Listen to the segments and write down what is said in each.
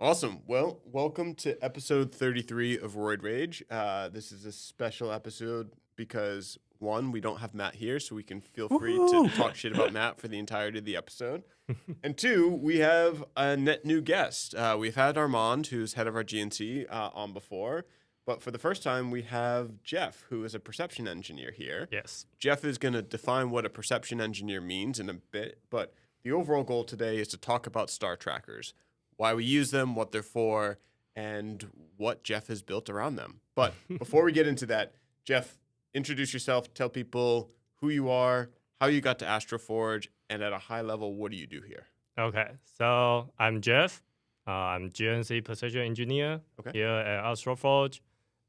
Awesome. Well, welcome to episode 33 of Roid Rage. This is a special episode because, one, we don't have Matt here, so we can feel free to talk shit about Matt for the entirety of the episode. And two, we have a net new guest. We've had Armand, who's head of our GNC, on before. But for the first time, we have Jeff, who is a perception engineer here. Yes. Jeff is going to define what a perception engineer means in a bit, but the overall goal today is to talk about star trackers, why we use them, what they're for, and what Jeff has built around them. But before we get into that, Jeff, introduce yourself, tell people who you are, how you got to AstroForge, and at a high level, what do you do here? Okay, so I'm Jeff. I'm GNC precision engineer here at AstroForge,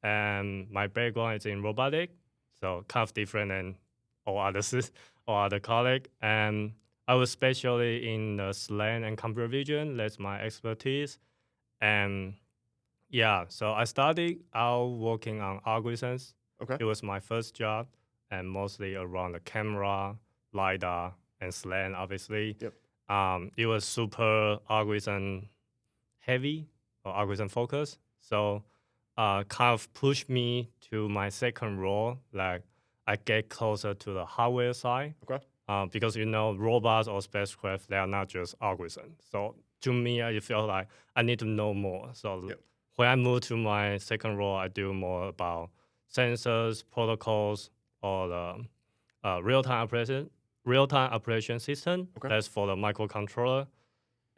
and my background is in robotics, so kind of different than all other colleagues. And I was especially in the SLAM and computer vision. That's my expertise. And yeah, so I started out working on algorithms. Okay. It was my first job, and mostly around the camera, LiDAR, and SLAM, obviously. Yep. It was super algorithm heavy or algorithm focused. So kind of pushed me to my second role, like I get closer to the hardware side. Okay. Because, robots or spacecraft, they are not just algorithms. So to me, I feel like I need to know more. So when I move to my second role, I do more about sensors, protocols, or the real-time operation system. Okay. That's for the microcontroller.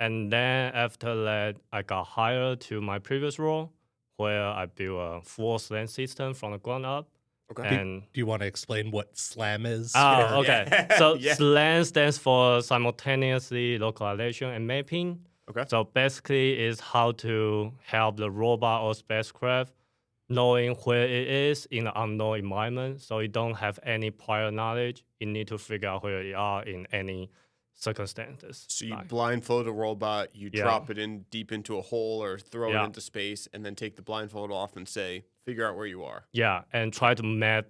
And then after that, I got hired to my previous role, where I built a full SLAM system from the ground up. Okay. Do you want to explain what SLAM is? Oh, okay. Yeah. So Yeah. SLAM stands for simultaneously localization and mapping. Okay. So basically, it's how to help the robot or spacecraft knowing where it is in the unknown environment. So you don't have any prior knowledge. You need to figure out where you are in any circumstances. So you blindfold a robot, you drop it in deep into a hole or throw it into space, and then take the blindfold off and say, figure out where you are. Yeah, and try to map,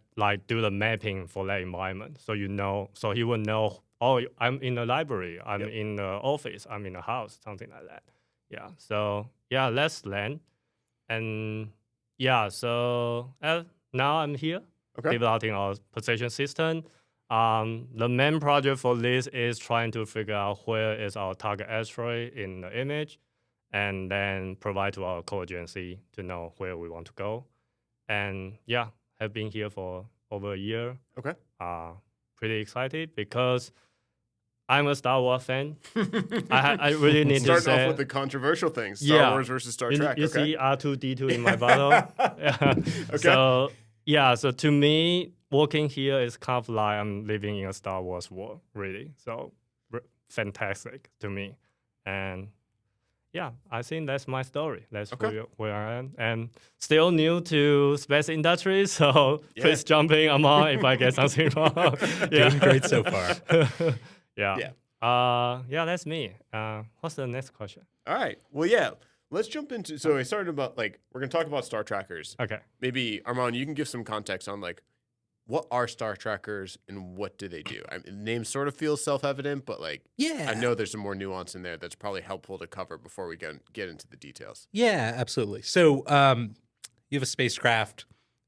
do the mapping for that environment. So so he will know, oh, I'm in the library, I'm in the office, I'm in the house, something like that. Yeah, so let's land. And so now I'm here developing our position system. The main project for this is trying to figure out where is our target asteroid in the image, and then provide to our core GNC to know where we want to go. And have been here for over a year. Okay. Pretty excited because I'm a Star Wars fan. I really need to say. Starting off with the controversial things, Star Wars versus Star Trek. You see R2-D2 in my bottle. So to me, working here is kind of like I'm living in a Star Wars world, really. So fantastic to me. And I think that's my story. That's where I am. And still new to space industry, so please jump in, Armand, if I get something wrong. Doing great so far. That's me. What's the next question? All right. Well, let's jump into. So I started about we're gonna talk about star trackers. Okay. Maybe Armand, you can give some context on what are star trackers and what do they do? The name sort of feels self-evident, but I know there's some more nuance in there that's probably helpful to cover before we get into the details. Yeah, absolutely. So you have a spacecraft,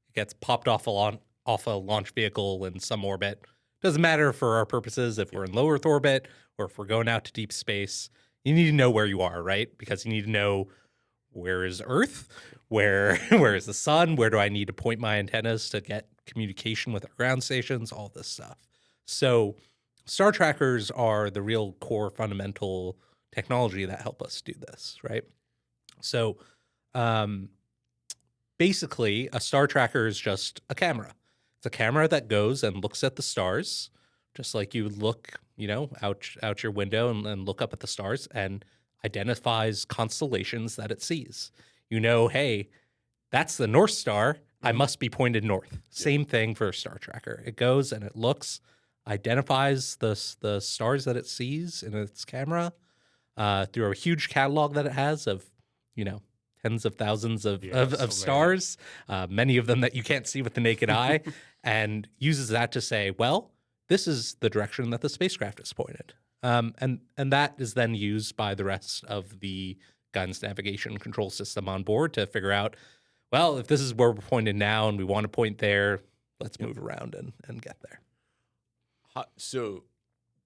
it gets popped off a launch vehicle in some orbit. Doesn't matter for our purposes if we're in low Earth orbit or if we're going out to deep space. You need to know where you are, right? Because you need to know where is Earth, where is the sun, where do I need to point my antennas to get communication with our ground stations, all this stuff. So star trackers are the real core fundamental technology that help us do this, right? So basically, a star tracker is just a camera. It's a camera that goes and looks at the stars, just like you would look, out your window and look up at the stars and identifies constellations that it sees. Hey, that's the North Star. I must be pointed north. Same thing for a star tracker. It goes and it looks, identifies the stars that it sees in its camera through a huge catalog that it has of, tens of thousands of stars, many of them that you can't see with the naked eye, and uses that to say, well, this is the direction that the spacecraft is pointed. And that is then used by the rest of the guidance navigation control system on board to figure out, well, if this is where we're pointed now and we want to point there, let's move around and get there. So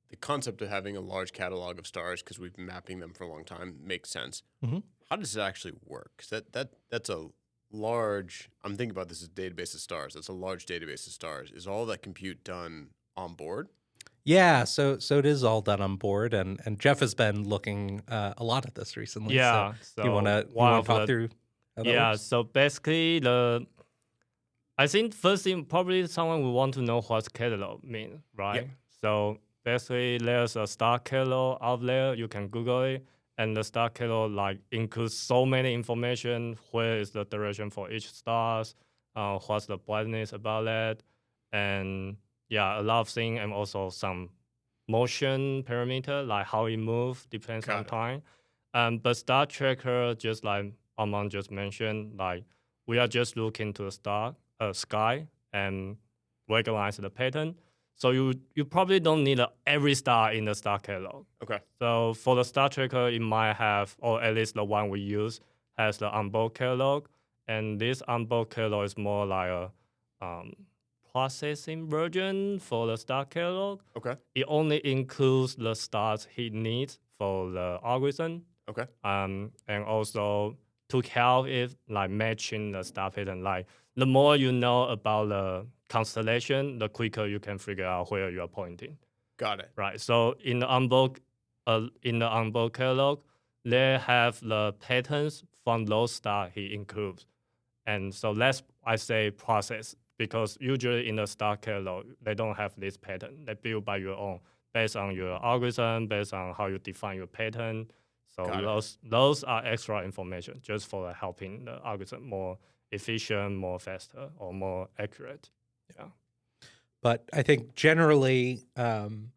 the concept of having a large catalog of stars, because we've been mapping them for a long time, makes sense. Mm-hmm. How does it actually work? Because that's a large, I'm thinking about this as a database of stars. That's a large database of stars. Is all that compute done on board? Yeah, so it is all done on board, and Jeff has been looking a lot at this recently. Yeah. So you want to talk through how that works? So basically I think first thing probably someone will want to know what catalog means, right? Yep. So basically there's a star catalog out there. You can Google it, and the star catalog like includes so many information. Where is the direction for each stars? What's the brightness about that? And yeah, a lot of things, and also some motion parameter, like how it moves, depends on time. But Star Tracker, just like Armand just mentioned, like we are just looking to the sky and recognize the pattern. So you probably don't need every star in the star catalog. Okay. So for the Star Tracker, it might have, or at least the one we use, has the onboard catalog. And this onboard catalog is more like a processing version for the star catalog. Okay. It only includes the stars he needs for the algorithm. Okay. And also to help it like matching the star pattern. Like the more you know about the constellation, the quicker you can figure out where you are pointing. Got it. Right. So in the onboard catalog, they have the patterns from those stars he includes. And so that's, I say, process, because usually in the star catalog, they don't have this pattern. They build by your own, based on your algorithm, based on how you define your pattern. So those are extra information just for helping the algorithm more efficient, more faster, or more accurate. Yeah. But I think generally, and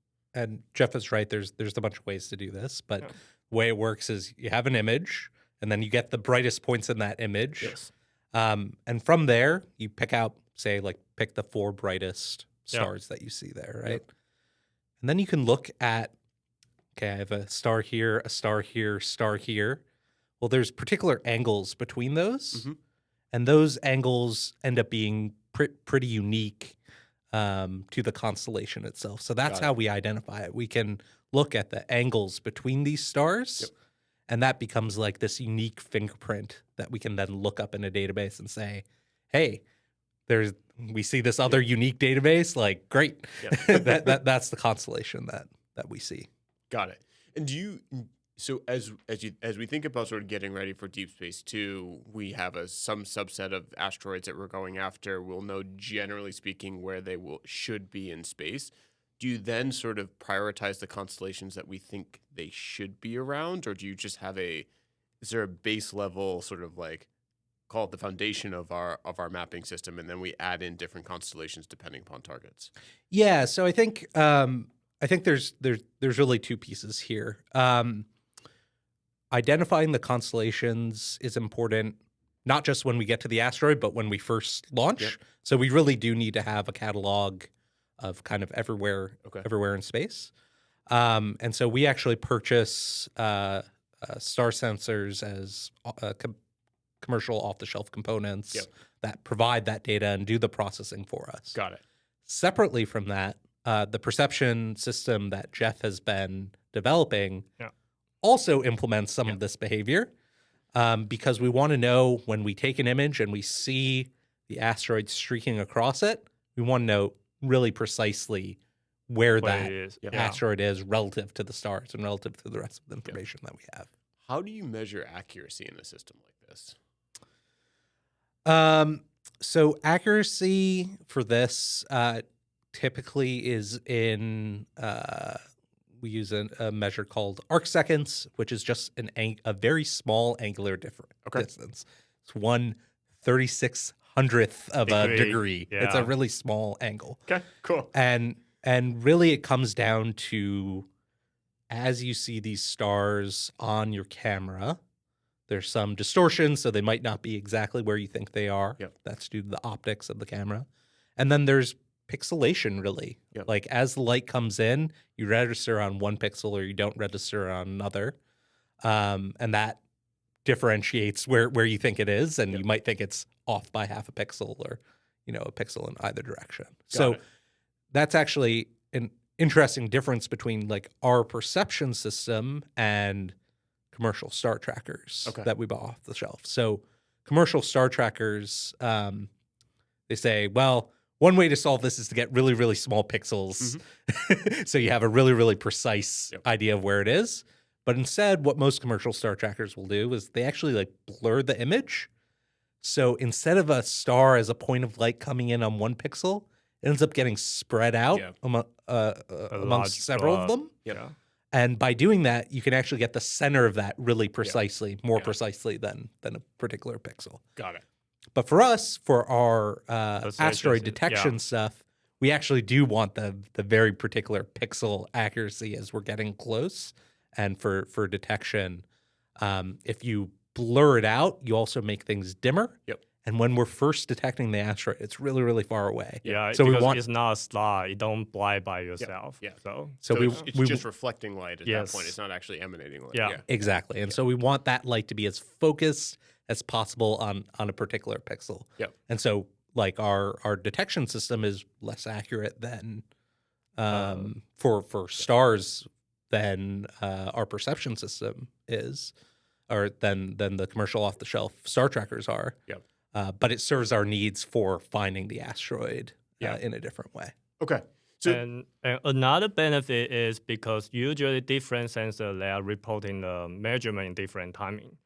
Jeff is right, there's a bunch of ways to do this, but the way it works is you have an image, and then you get the brightest points in that image. Yes. And from there, you pick out, say, like pick the 4 brightest stars that you see there, right? Yep. And then you can look at, okay, I have a star here, a star here, star here. Well, there's particular angles between those, Mm-hmm. and those angles end up being pretty unique to the constellation itself. So that's how we identify it. We can look at the angles between these stars, and that becomes like this unique fingerprint that we can then look up in a database and say, hey, we see this other unique database, like great. That's the constellation that we see. Got it. And so as we think about sort of getting ready for Deep Space 2, we have some subset of asteroids that we're going after. We'll know, generally speaking, where they should be in space. Do you then sort of prioritize the constellations that we think they should be around, or do you just have is there a base level sort of like, call it the foundation of our mapping system, and then we add in different constellations depending upon targets? Yeah, so I think there's really 2 pieces here. Identifying the constellations is important, not just when we get to the asteroid, but when we first launch. Yep. So we really do need to have a catalog of kind of everywhere in space. And so we actually purchase star sensors as commercial off-the-shelf components that provide that data and do the processing for us. Got it. Separately from that, the perception system that Jeff has been developing also implements some of this behavior, because we want to know when we take an image and we see the asteroid streaking across it, we want to know really precisely where that asteroid is relative to the stars and relative to the rest of the information that we have. How do you measure accuracy in a system like this? So accuracy for this typically is in we use a measure called arc seconds, which is just a very small angular distance. It's 1/3600th of a degree. Yeah. It's a really small angle. Okay, cool. And really it comes down to, as you see these stars on your camera, there's some distortion, so they might not be exactly where you think they are. Yep. That's due to the optics of the camera. And then there's pixelation, really. Yep. Like as the light comes in, you register on one pixel or you don't register on another. And that differentiates where you think it is, and you might think it's off by half a pixel or a pixel in either direction. So that's actually an interesting difference between like our perception system and commercial star trackers that we bought off the shelf. So commercial star trackers, they say, well, one way to solve this is to get really, really small pixels. So you have a really, really precise idea of where it is. But instead, what most commercial star trackers will do is they actually like blur the image. So instead of a star as a point of light coming in on one pixel, it ends up getting spread out amongst several of them. And by doing that, you can actually get the center of that really precisely, more precisely than a particular pixel. Got it. But for us, for our asteroid detection stuff, we actually do want the very particular pixel accuracy as we're getting close. And for detection, if you blur it out, you also make things dimmer. And when we're first detecting the asteroid, it's really, really far away. So because it's not a star, you don't blind by yourself. So it's just reflecting light at that point. It's not actually emanating light. Exactly. And so we want that light to be as focused as possible on a particular pixel. And so like our detection system is less accurate than for stars than our perception system is, or than the commercial off-the-shelf star trackers are. But it serves our needs for finding the asteroid in a different way. So, and another benefit is because usually different sensors, they are reporting the measurement in different timing.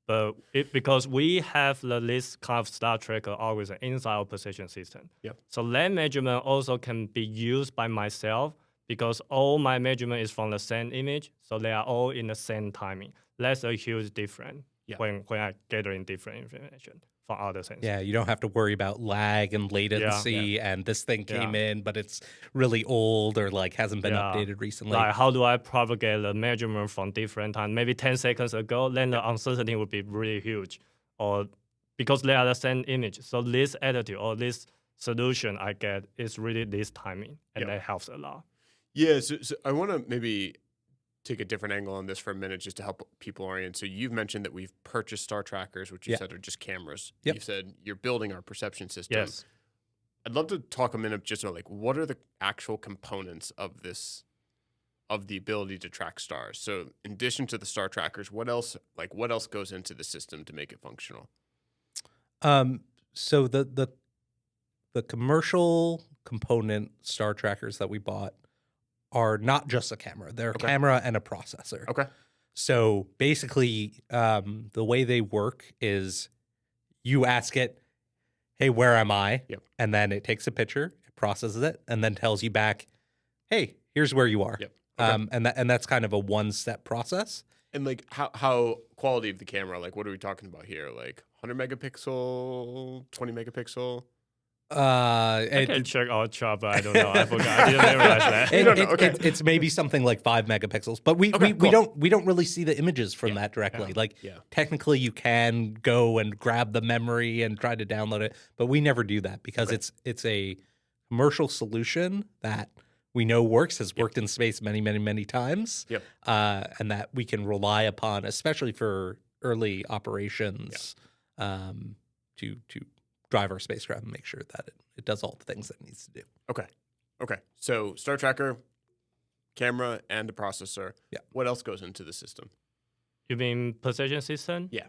But because we have this kind of star tracker always inside our position system. So that measurement also can be used by myself because all my measurement is from the same image. So they are all in the same timing. That's a huge difference when I gathering different information from other sensors. Yeah, you don't have to worry about lag and latency and this thing came in, but it's really old or like hasn't been updated recently. Like how do I propagate the measurement from different time? Maybe 10 seconds ago, then the uncertainty would be really huge. Or because they are the same image. So this attitude or this solution I get is really this timing, and that helps a lot. So I want to maybe take a different angle on this for a minute just to help people orient. So you've mentioned that we've purchased star trackers, which you said are just cameras. You said you're building our perception system. I'd love to talk a minute just about like what are the actual components of this, of the ability to track stars. So in addition to the star trackers, what else goes into the system to make it functional? So the commercial component star trackers that we bought are not just a camera. They're a camera and a processor. So basically, the way they work is you ask it, hey, where am I? And then it takes a picture, it processes it, and then tells you back, hey, here's where you are. And that's kind of a one-step process. And like how quality of the camera, like what are we talking about here? Like 100 megapixel, 20 megapixel? I can check Ultra, but I don't know. I forgot. I didn't memorize that. It's maybe something like 5 megapixels, but we don't really see the images from that directly. Technically, you can go and grab the memory and try to download it, but we never do that because it's a commercial solution that we know works, has worked in space many, many, many times, and that we can rely upon, especially for early operations, to drive our spacecraft and make sure that it does all the things that it needs to do. Okay. So star tracker, camera, and a processor. What else goes into the system? You mean position system? Yeah.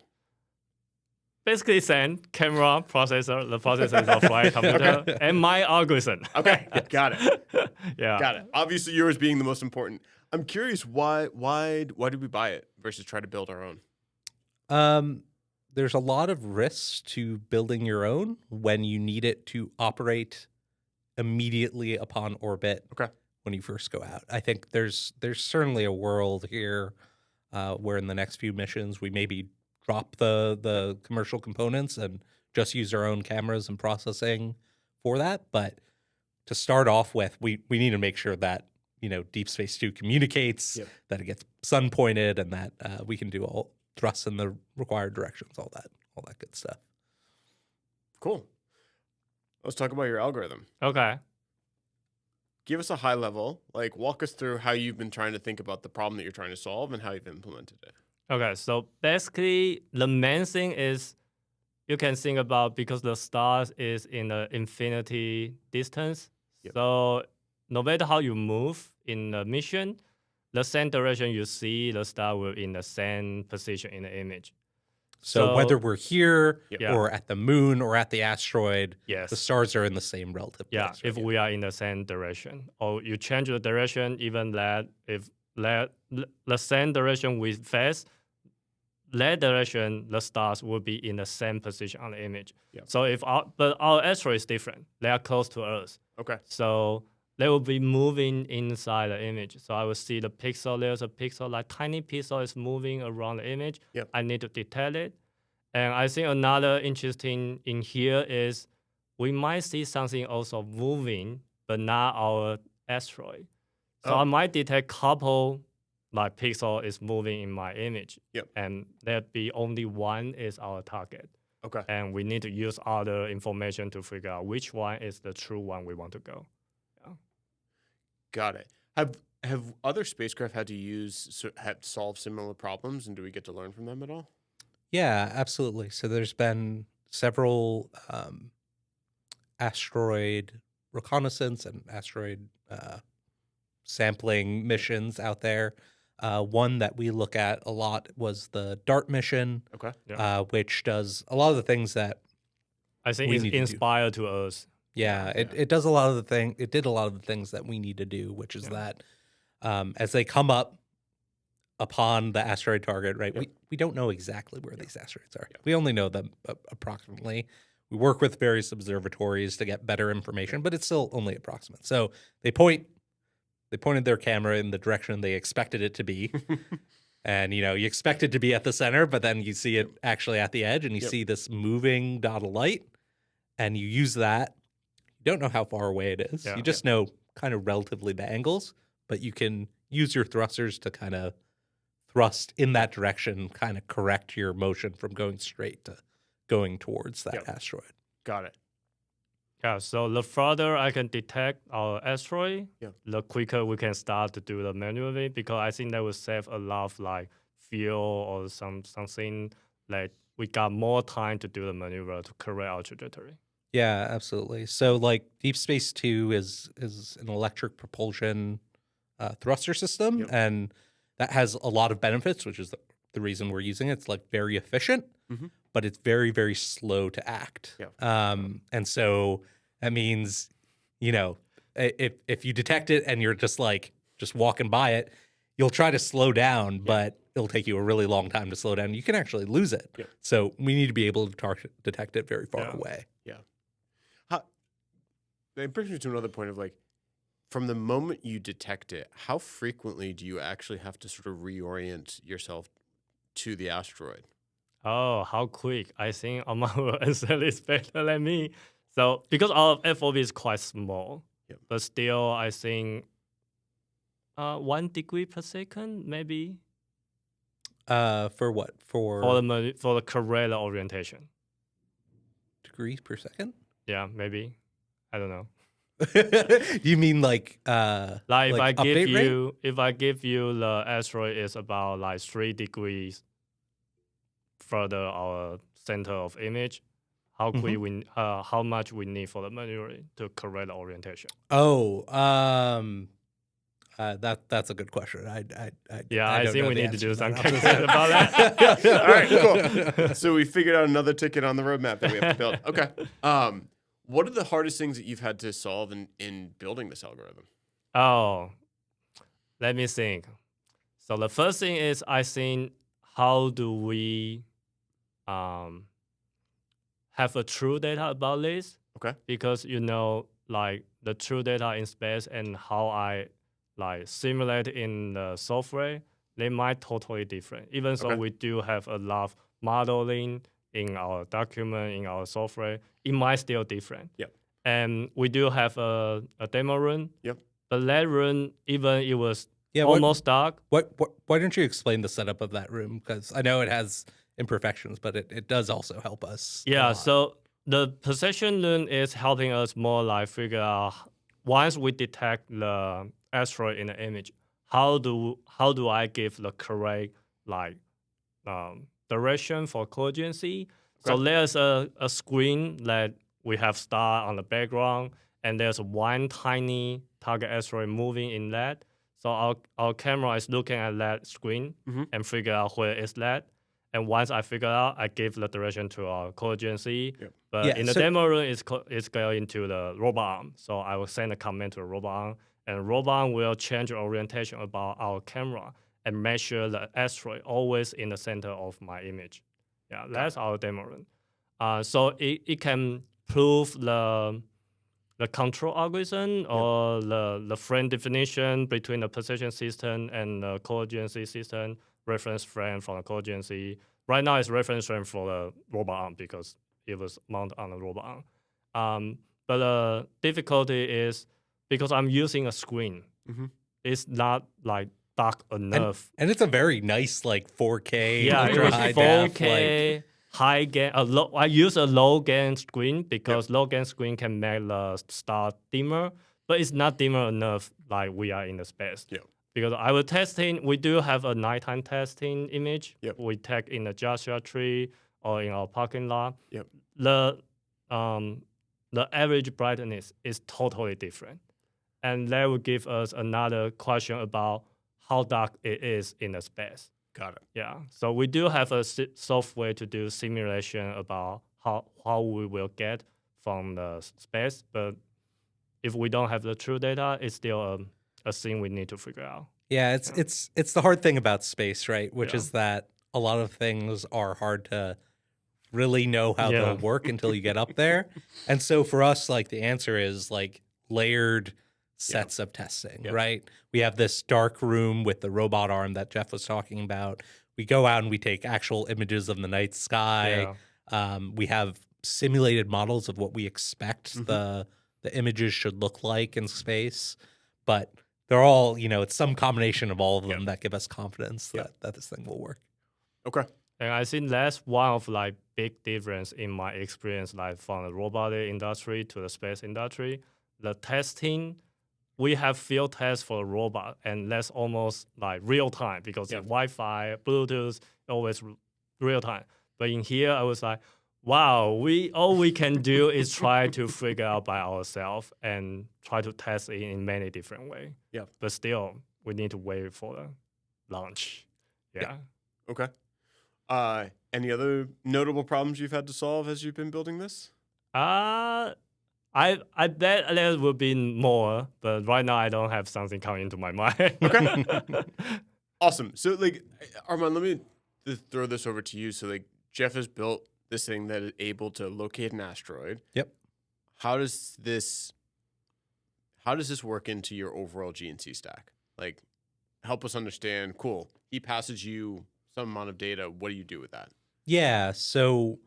Basically same camera, processor, the processor is a flight computer, and my algorithm. Got it. Got it. Obviously yours being the most important. I'm curious why did we buy it versus try to build our own? There's a lot of risks to building your own when you need it to operate immediately upon orbit when you first go out. I think there's certainly a world here where in the next few missions we maybe drop the commercial components and just use our own cameras and processing for that. But to start off with, we need to make sure that Deep Space 2 communicates, that it gets sun pointed, and that we can do all thrusts in the required directions, all that good stuff. Cool. Let's talk about your algorithm. Give us a high level, like walk us through how you've been trying to think about the problem that you're trying to solve and how you've implemented it. Okay, so basically the main thing is you can think about because the stars is in the infinity distance. Yep. So no matter how you move in the mission, the same direction you see, the star will in the same position in the image. So whether we're here Yeah. or at the moon or at the asteroid, Yes. the stars are in the same relative Yeah, place. if we are in the same direction, or you change the direction, even that if the same direction we face, that direction the stars will be in the same position on the image. Yeah. So but our asteroid is different. They are close to Earth. Okay. So they will be moving inside the image. So I will see the pixel. There's a pixel, like tiny pixel is moving around the image. Yep. I need to detect it. And I think another interesting in here is we might see something also moving, but not our asteroid. So I might detect couple like pixel is moving in my image. Yep. And there be only one is our target. Okay. And we need to use other information to figure out which one is the true one we want to go. Yeah. Got it. Have other spacecraft had to solve similar problems, and do we get to learn from them at all? Yeah, absolutely. So there's been several asteroid reconnaissance and asteroid sampling missions out there. One that we look at a lot was the DART mission, Okay. Yeah. which does a lot of the things that I think we it's need to do. inspired to us. it does a lot of the thing. It did a lot of the things that we need to do, which is that as they come up upon the asteroid target, right? We don't know exactly where these asteroids are. We only know them approximately. We work with various observatories to get better information, but it's still only approximate. So they pointed their camera in the direction they expected it to be. And, you expect it to be at the center, but then you see it actually at the edge, and you see this moving dot of light, and you use that. You don't know how far away it is. You just know kind of relatively the angles, but you can use your thrusters to kind of thrust in that direction, kind of correct your motion from going straight to going towards that asteroid. Got it. Yeah, so the further I can detect our asteroid, the quicker we can start to do the manually, because I think that will save a lot of like fuel or something like we got more time to do the maneuver to correct our trajectory. Yeah, absolutely. So like DeepSpace 2 is an electric propulsion thruster system, and that has a lot of benefits, which is the reason we're using it. It's like very efficient, but it's very, very slow to act. And so that means, if you detect it and you're just walking by it, you'll try to slow down, but it'll take you a really long time to slow down. You can actually lose it. So we need to be able to detect it very far away. It brings me to another point of like, from the moment you detect it, how frequently do you actually have to sort of reorient yourself to the asteroid? Oh, how quick. I think Armand will answer this better than me. So because our FOV is quite small, but still I think 1 degree per second, maybe. For what? For the correct orientation. Degrees per second? Yeah, maybe. I don't know. You mean like if I give you the asteroid is about like 3 degrees further our center of image, how quick how much we need for the maneuver to correct the orientation? That's a good question. I think we need to do some calculation about that. All right, cool. So we figured out another ticket on the roadmap that we have to build. Okay. What are the hardest things that you've had to solve in building this algorithm? Oh, let me think. So the first thing is, I think, how do we have a true data about this? Okay. Because, like the true data in space and how I like simulate in the software, they might totally different. Even so, we do have a lot of modeling in our document, in our software, it might still different. And we do have a demo run. But that run, even it was almost dark. Why don't you explain the setup of that room? Because I know it has imperfections, but it does also help us. So the position run is helping us more like figure out once we detect the asteroid in the image, how do I give the correct like direction for co-GNC. So there's a screen that we have star on the background, and there's one tiny target asteroid moving in that. So our camera is looking at that screen and figure out where is that. And once I figure out, I give the direction to our co-GNC. Yep. But in the demo room, it's going to the robot arm. So I will send a command to the robot arm, and the robot arm will change orientation about our camera and make sure the asteroid always in the center of my image. Yeah, that's our demo room. So it can prove the control algorithm or the frame definition between the position system and the co-GNC system, reference frame from the co-GNC. Right now, it's reference frame for the robot arm because it was mounted on the robot arm. But the difficulty is because I'm using a screen. It's not like dark enough. And it's a very nice like 4K. Yeah, it was 4K. High gain. I use a low gain screen because low gain screen can make the star dimmer, but it's not dimmer enough like we are in the space. Yeah. Because I was testing, we do have a nighttime testing image. Yep. We take in the Joshua Tree or in our parking lot. Yep. The average brightness is totally different, and that will give us another question about how dark it is in the space. Got it. Yeah, so we do have a software to do simulation about how we will get from the space, but if we don't have the true data, it's still a thing we need to figure out. Yeah, it's the hard thing about space, right? Which is that a lot of things are hard to really know how they'll work until you get up there. And so for us, like the answer is like layered sets of testing, right? We have this dark room with the robot arm that Jeff was talking about. We go out and we take actual images of the night sky. We have simulated models of what we expect the images should look like in space. But they're all, it's some combination of all of them that give us confidence that this thing will work. Okay. And I think that's one of like big difference in my experience, like from the robotic industry to the space industry. The testing, we have field tests for a robot, and that's almost like real time because Wi-Fi, Bluetooth, always real time. But in here, I was like, wow, all we can do is try to figure out by ourselves and try to test it in many different ways. Yeah. But still, we need to wait for the launch. Yeah. Okay. Any other notable problems you've had to solve as you've been building this? I bet there will be more, but right now I don't have something coming into my mind. Okay. Awesome. So, like, Armand, let me throw this over to you. So, like, Jeff has built this thing that is able to locate an asteroid. Yep. How does this work into your overall GNC stack? Like, help us understand. Cool. He passes you some amount of data. What do you do with that? Yeah. So,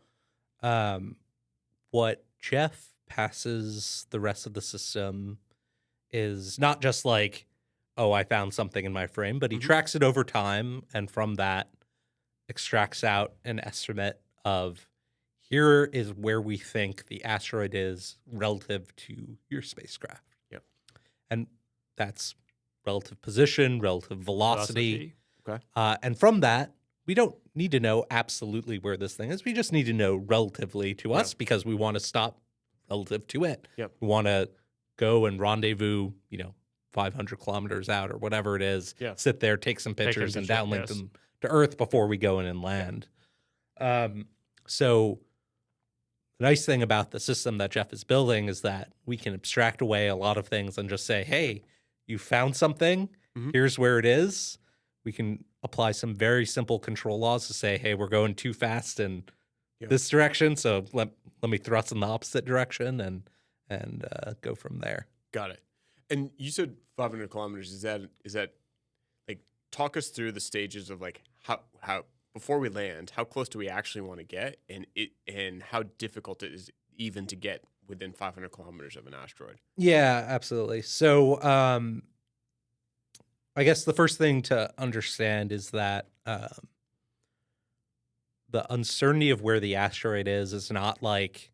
what Jeff passes the rest of the system is not just like, oh, I found something in my frame, but he tracks it over time, and from that extracts out an estimate of here is where we think the asteroid is relative to your spacecraft. Yep. And that's relative position, relative velocity. Okay. And from that, we don't need to know absolutely where this thing is. We just need to know relatively to us because we want to stop relative to it. Yep. We want to go and rendezvous, 500 kilometers out or whatever it is. Yeah. Sit there, take some pictures, and downlink them to Earth before we go in and land. So the nice thing about the system that Jeff is building is that we can abstract away a lot of things and just say, hey, you found something. Here's where it is. We can apply some very simple control laws to say, hey, we're going too fast in this direction, so let me thrust in the opposite direction and go from there. Got it. And you said 500 kilometers. Is that like, talk us through the stages of like how before we land, how close do we actually want to get, and how difficult it is even to get within 500 kilometers of an asteroid? Yeah, absolutely. So I guess the first thing to understand is that the uncertainty of where the asteroid is not like,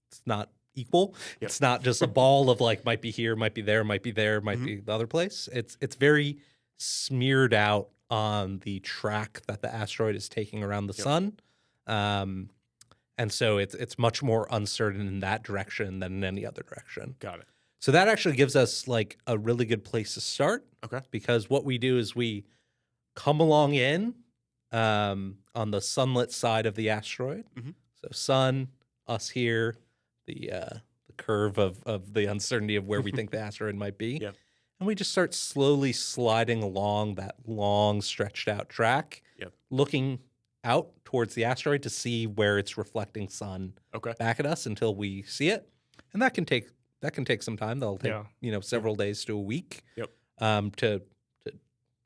it's not equal. Yep. It's not just a ball of like, might be here, might be there, might be there, might be the other place. It's very smeared out on the track that the asteroid is taking around the Yep. sun. And so it's much more uncertain in that direction than in any other direction. Got it. So that actually gives us like a really good place to start. Okay. Because what we do is we come along in on the sunlit side of the asteroid. Mhm. So sun, us here, the curve of the uncertainty of where we think the asteroid might be. Yep. And we just start slowly sliding along that long stretched out track, Yep. looking out towards the asteroid to see where it's reflecting sun Okay. back at us until we see it. And that can take some time. That'll take several days to a week Yep. to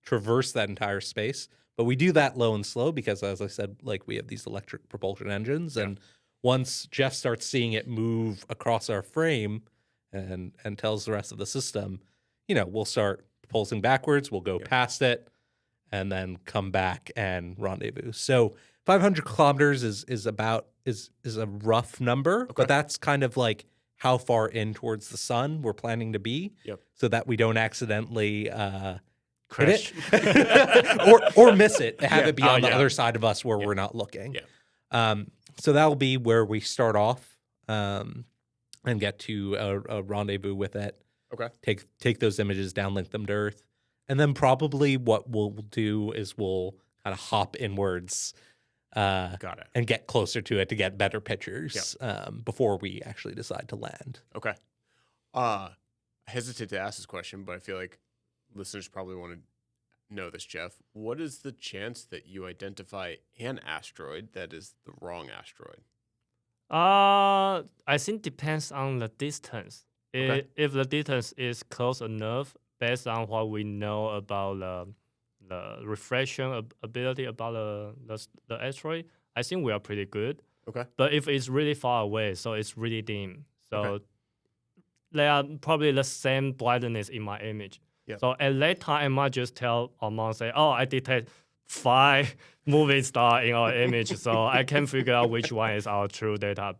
traverse that entire space. But we do that low and slow because, as I said, like we have these electric propulsion engines, and once Jeff starts seeing it move across our frame and tells the rest of the system, we'll start pulsing backwards. We'll go past it and then come back and rendezvous. So 500 kilometers is a rough number, but that's kind of like how far in towards the sun we're planning to be, so that we don't accidentally Crash. hit it or miss it, have it be on the yeah. other side of us where we're not looking. Yeah. So that'll be where we start off and get to a rendezvous with it. Okay. Take those images, downlink them to Earth, and then probably what we'll do is we'll kind of hop inwards. Got it. And get closer to it to get better pictures before we actually decide to land. Okay. I hesitate to ask this question, but I feel like listeners probably want to know this, Jeff. What is the chance that you identify an asteroid that is the wrong asteroid? I think depends on the distance. Okay. If the distance is close enough, based on what we know about the reflection ability about the asteroid, I think we are pretty good. Okay. But if it's really far away, so it's really dim, so Okay. they are probably the same brightness in my image. Yep. So at that time, I might just tell Armand, say, oh, I detect 5 moving stars in our image, so I can figure out which one is our true data.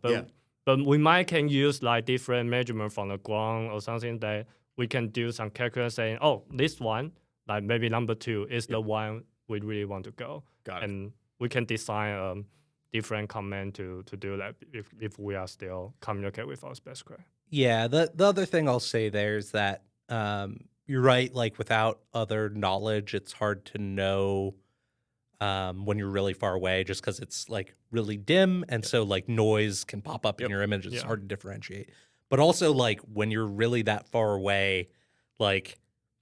But we might can use like different measurement from the ground or something that we can do some calculation saying, oh, this one, like maybe number 2 is the one we really want to go. Got it. And we can design a different command to do that if we are still communicate with our spacecraft. Yeah, the other thing I'll say there is that you're right. Like without other knowledge, it's hard to know when you're really far away, just because it's like really dim, and so like noise can pop up in your image. It's hard to differentiate. But also like when you're really that far away, like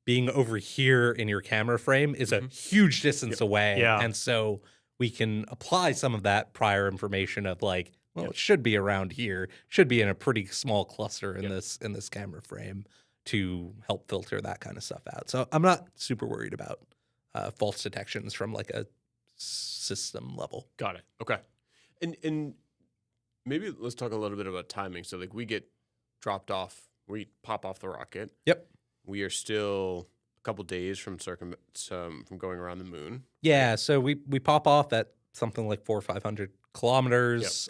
being over here in your camera frame is a huge distance away, and so we can apply some of that prior information of like, well, it should be around here, should be in a pretty small cluster in this camera frame to help filter that kind of stuff out. So I'm not super worried about false detections from like a system level. Got it. Okay. And maybe let's talk a little bit about timing. So like we get dropped off, we pop off the rocket. Yep. We are still a couple days from from going around the moon. Yeah. So we pop off at something like 400 or 500 kilometers,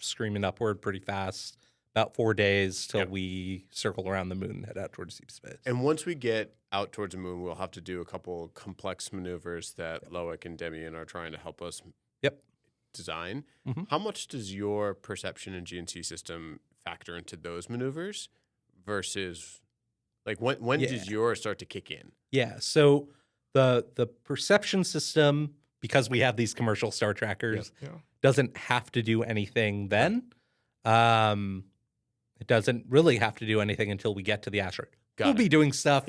screaming upward pretty fast. About 4 days till we circle around the moon and head out towards deep space. And once we get out towards the moon, we'll have to do a couple complex maneuvers that Loic and Demian are trying to help us design. Mm-hmm. How much does your perception and GNC system factor into those maneuvers versus like when does yours start to kick in? Yeah. So the perception system, because we have these commercial star trackers, doesn't have to do anything then. It doesn't really have to do anything until we get to the asteroid. We'll be doing stuff,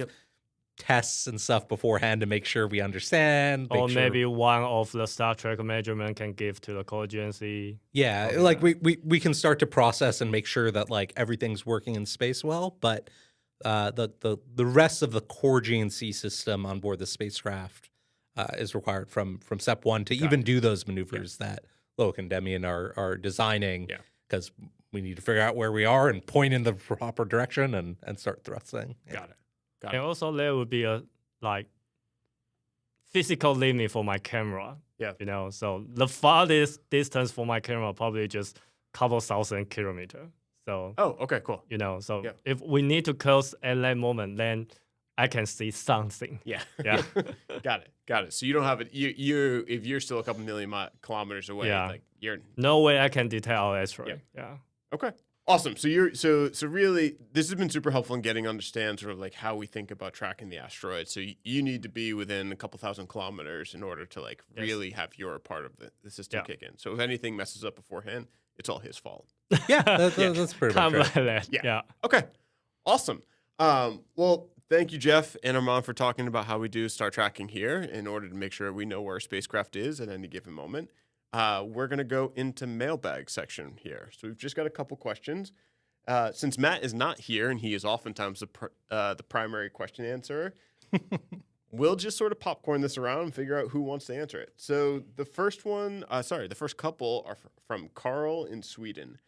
tests and stuff beforehand to make sure we understand. Or maybe one of the Star Trek measurement can give to the core GNC. Yeah, like we can start to process and make sure that like everything's working in space well, but the rest of the core GNC system on board the spacecraft is required from step 1 to even do those maneuvers that Loic and Demian are designing. Because we need to figure out where we are and point in the proper direction and start thrusting. Got it. And also there would be a like physical limit for my camera. Yeah. So the farthest distance for my camera probably just couple thousand kilometers. So Oh, okay, cool. so if we need to close at that moment, then I can see something. Yeah. Yeah. Got it. So you don't have it. You if you're still a couple million kilometers away, Yeah. like you're No way I can detect our asteroid. Yeah. okay. Awesome. So you're so really this has been super helpful in getting to understand sort of like how we think about tracking the asteroids. So you need to be within a couple thousand kilometers in order to like really have your part of the system kick in. So if anything messes up beforehand, it's all his fault. Yeah, that's pretty much Kind right. of like that. Yeah. Yeah. Okay. Awesome. Well, thank you, Jeff and Armand, for talking about how we do star tracking here in order to make sure we know where a spacecraft is at any given moment. We're going to go into mailbag section here. So we've just got a couple questions. Since Matt is not here and he is oftentimes the primary question answerer, we'll just sort of popcorn this around and figure out who wants to answer it. So the first couple are from Carl in Sweden.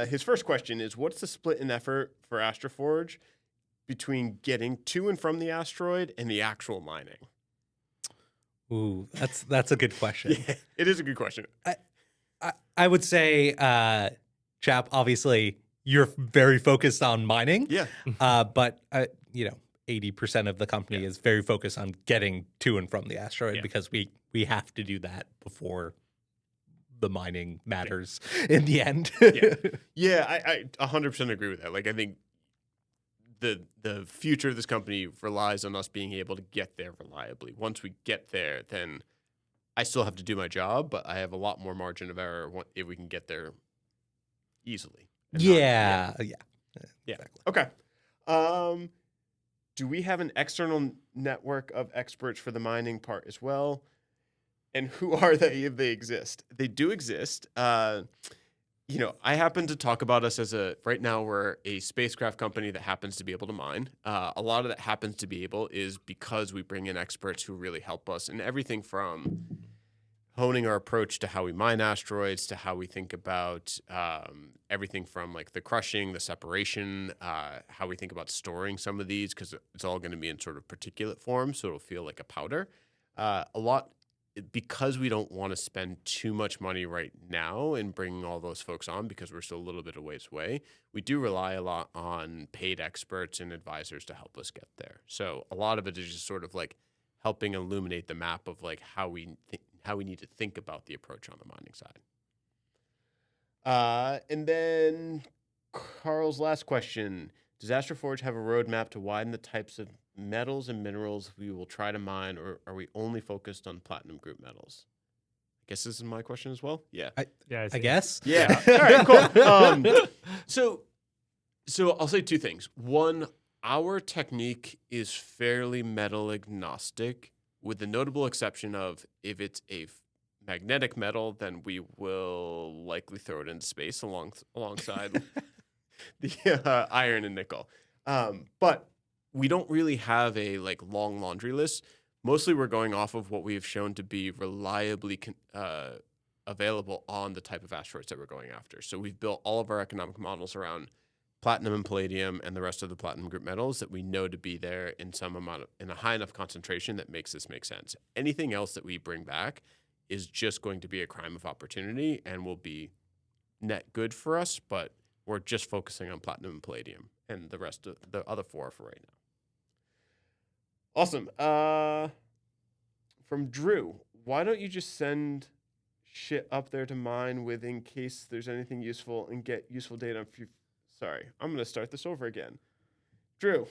His first question is, what's the split in effort for AstroForge between getting to and from the asteroid and the actual mining? Ooh, that's a good question. Yeah, it is a good question. I would say, Chap, obviously you're very focused on mining. Yeah. But 80% of the company is very focused on getting to and from the asteroid because we have to do that before the mining matters in the end. I 100% agree with that. Like, I think the future of this company relies on us being able to get there reliably. Once we get there, then I still have to do my job, but I have a lot more margin of error if we can get there easily. Yeah. Exactly. Okay. Do we have an external network of experts for the mining part as well? And who are they if they exist? They do exist. I happen to talk about us right now we're a spacecraft company that happens to be able to mine. A lot of that happens to be able is because we bring in experts who really help us in everything from honing our approach to how we mine asteroids to how we think about everything from like the crushing, the separation, how we think about storing some of these because it's all going to be in sort of particulate form, so it'll feel like a powder. Because we don't want to spend too much money right now in bringing all those folks on because we're still a little bit of ways away, we do rely a lot on paid experts and advisors to help us get there. So a lot of it is just sort of like helping illuminate the map of like how we need to think about the approach on the mining side. And then Carl's last question. Does AstroForge have a roadmap to widen the types of metals and minerals we will try to mine, or are we only focused on platinum group metals? I guess this is my question as well. Yeah. I see. guess. Yeah. All right, cool. So I'll say two things. One, our technique is fairly metal agnostic, with the notable exception of if it's a magnetic metal, then we will likely throw it into space alongside the iron and nickel. But we don't really have a like long laundry list. Mostly we're going off of what we have shown to be reliably available on the type of asteroids that we're going after. So we've built all of our economic models around platinum and palladium and the rest of the platinum group metals that we know to be there in in a high enough concentration that makes this make sense. Anything else that we bring back is just going to be a crime of opportunity and will be net good for us, but we're just focusing on platinum and palladium, and the rest of the other four for right now. Awesome. From Drew, why don't you just send shit up there to mine with in case there's anything useful and get useful data on Sorry, I'm going to start this over again. Drew,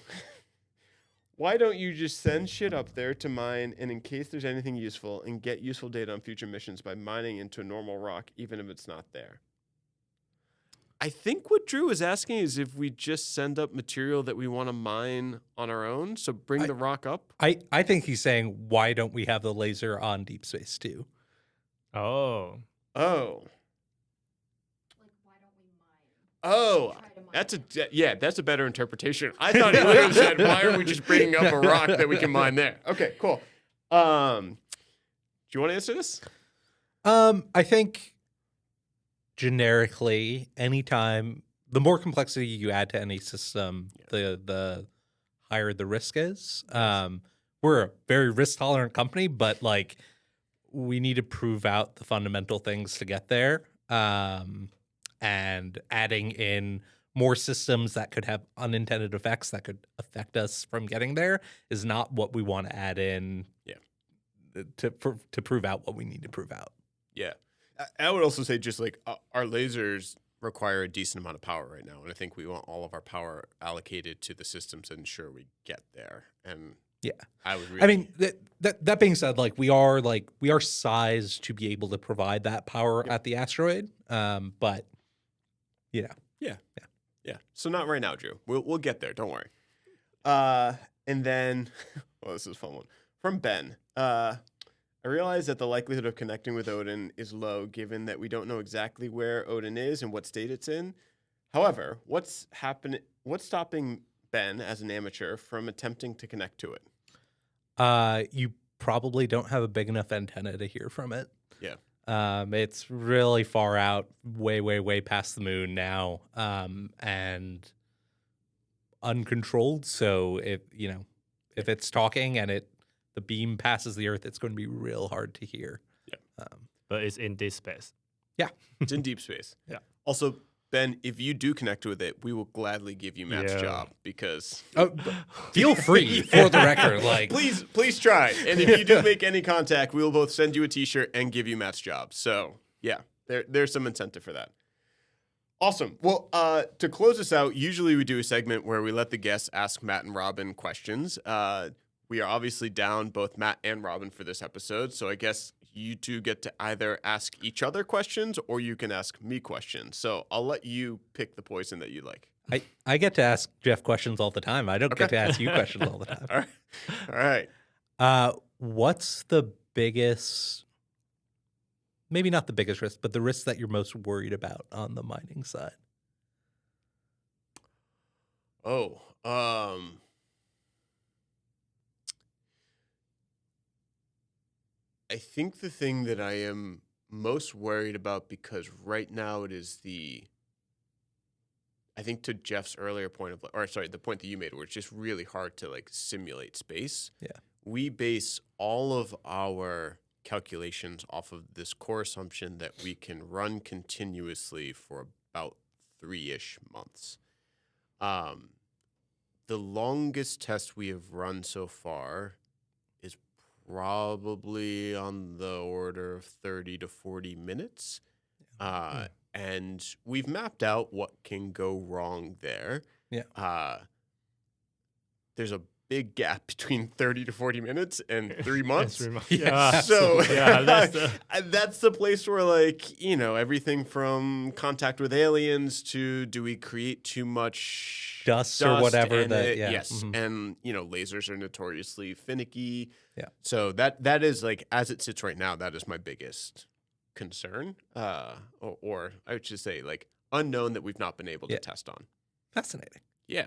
why don't you just send shit up there to mine and in case there's anything useful and get useful data on future missions by mining into a normal rock, even if it's not there? I think what Drew is asking is if we just send up material that we want to mine on our own. So bring the rock up. I think he's saying, why don't we have the laser on DeepSpace too? Oh. Oh, that's a better interpretation. I thought he literally said, "Why are we just bringing up a rock that we can mine there?" Okay, cool. Do you want to answer this? I think generically, anytime the more complexity you add to any system, the higher the risk is. We're a very risk tolerant company, but like we need to prove out the fundamental things to get there. And adding in more systems that could have unintended effects that could affect us from getting there is not what we want to add in to prove out what we need to prove out. Yeah. I would also say just like our lasers require a decent amount of power right now. And I think we want all of our power allocated to the systems to ensure we get there. And yeah, I would really... I mean, that being said, we are sized to be able to provide that power at the asteroid. But Yeah. So not right now, Drew. We'll get there. Don't worry. And then, well, this is a fun one from Ben. I realize that the likelihood of connecting with Odin is low, given that we don't know exactly where Odin is and what state it's in. However, what's stopping Ben, as an amateur, from attempting to connect to it? You probably don't have a big enough antenna to hear from it. Yeah. It's really far out, way past the moon now, and uncontrolled. So if it's talking and the beam passes the Earth, it's going to be real hard to hear. Yeah. But it's in deep space. Yeah. It's in deep space. Yeah. Also, Ben, if you do connect with it, we will gladly give you Matt's job because... feel free, for the record. Please try. And if you do make any contact, we will both send you a T-shirt and give you Matt's job. So, yeah, there's some incentive for that. Awesome. Well, to close this out, usually we do a segment where we let the guests ask Matt and Robin questions. We are obviously down both Matt and Robin for this episode, so I guess you two get to either ask each other questions or you can ask me questions. So I'll let you pick the poison that you like. I get to ask Jeff questions all the time. I don't get to ask you questions all the time. All right. What's the biggest, maybe not the biggest risk, but the risk that you're most worried about on the mining side? I think the thing that I am most worried about, because right now it is I think to Jeff's earlier point the point that you made, where it's just really hard to simulate space. Yeah. We base all of our calculations off of this core assumption that we can run continuously for about 3-ish months. The longest test we have run so far is probably on the order of 30 to 40 minutes. And we've mapped out what can go wrong there. Yeah. There's a big gap between 30 to 40 minutes and 3 months. 3 months. Yeah. So yeah, that's the place where everything from contact with aliens to do we create too much dust or whatever yes. Mm-hmm. And lasers are notoriously finicky. Yeah. So that is as it sits right now, that is my biggest concern. Or I would just say unknown that we've not been able to test on. Fascinating. Yeah.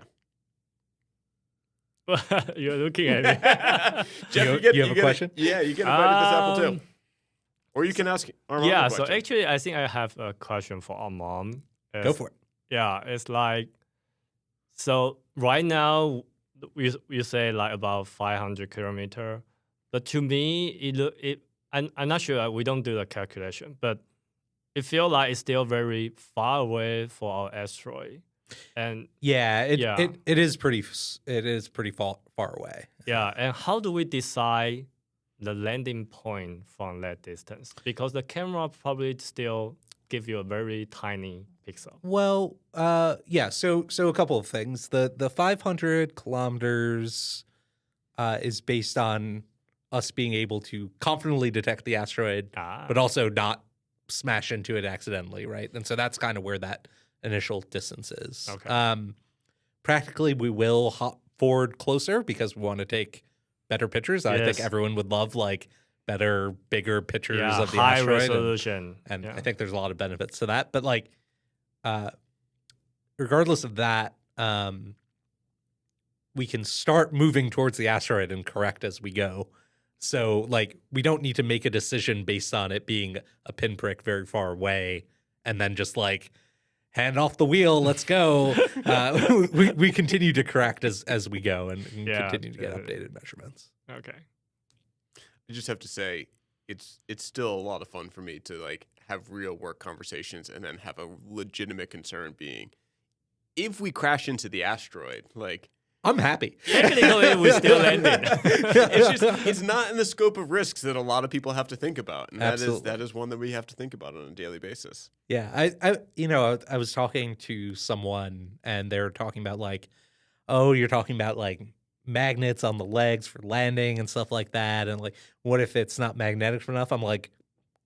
You're looking at me. Jeff, you have a question? You get invited to this apple too. Or you can ask Armand. Yeah, a so question. actually, I think I have a question for Armand. Go for it. Yeah, it's so right now, we say about 500 kilometer. But to me, I'm not sure, we don't do the calculation, but it feels like it's still very far away for our asteroid. And it is pretty far away. Yeah, and how do we decide the landing point from that distance? Because the camera probably still give you a very tiny pixel. Well, so a couple of things. The 500 kilometers is based on us being able to confidently detect the asteroid, but also not smash into it accidentally, right? And so that's kind of where that initial distance is. Okay. Practically, we will hop forward closer because we want to take better pictures. I think everyone would love better, bigger pictures of the high asteroid. Resolution. And I think there's a lot of benefits to that. But regardless of that, we can start moving towards the asteroid and correct as we go. So we don't need to make a decision based on it being a pinprick very far away and then just hand off the wheel, let's go. We continue to correct as we go and continue to get updated measurements. Okay. I just have to say, it's still a lot of fun for me to have real work conversations and then have a legitimate concern being, if we crash into the asteroid, like I'm happy. Technically, we're still landing. it's not in the scope of risks that a lot of people have to think about, and Absolutely. that is one that we have to think about on a daily basis. Yeah, I was talking to someone and they're talking about like, oh, you're talking about like magnets on the legs for landing and stuff like that, and like, what if it's not magnetic enough? I'm like,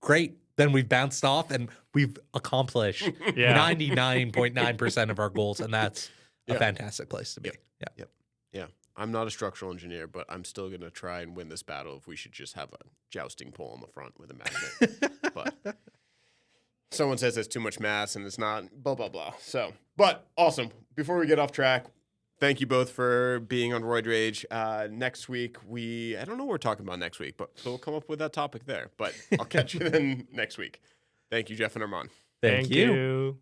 great, then we've bounced off and we've accomplished 99.9% of our goals, and that's a fantastic place to be. Yeah. I'm not a structural engineer, but I'm still gonna try and win this battle. If we should just have a jousting pole on the front with a magnet, but someone says it's too much mass and it's not. Blah blah blah. So, but awesome. Before we get off track, thank you both for being on Roid Rage. Next week, I don't know what we're talking about next week, but so we'll come up with that topic there. But I'll catch you then next week. Thank you, Jeff and Armand. Thank you.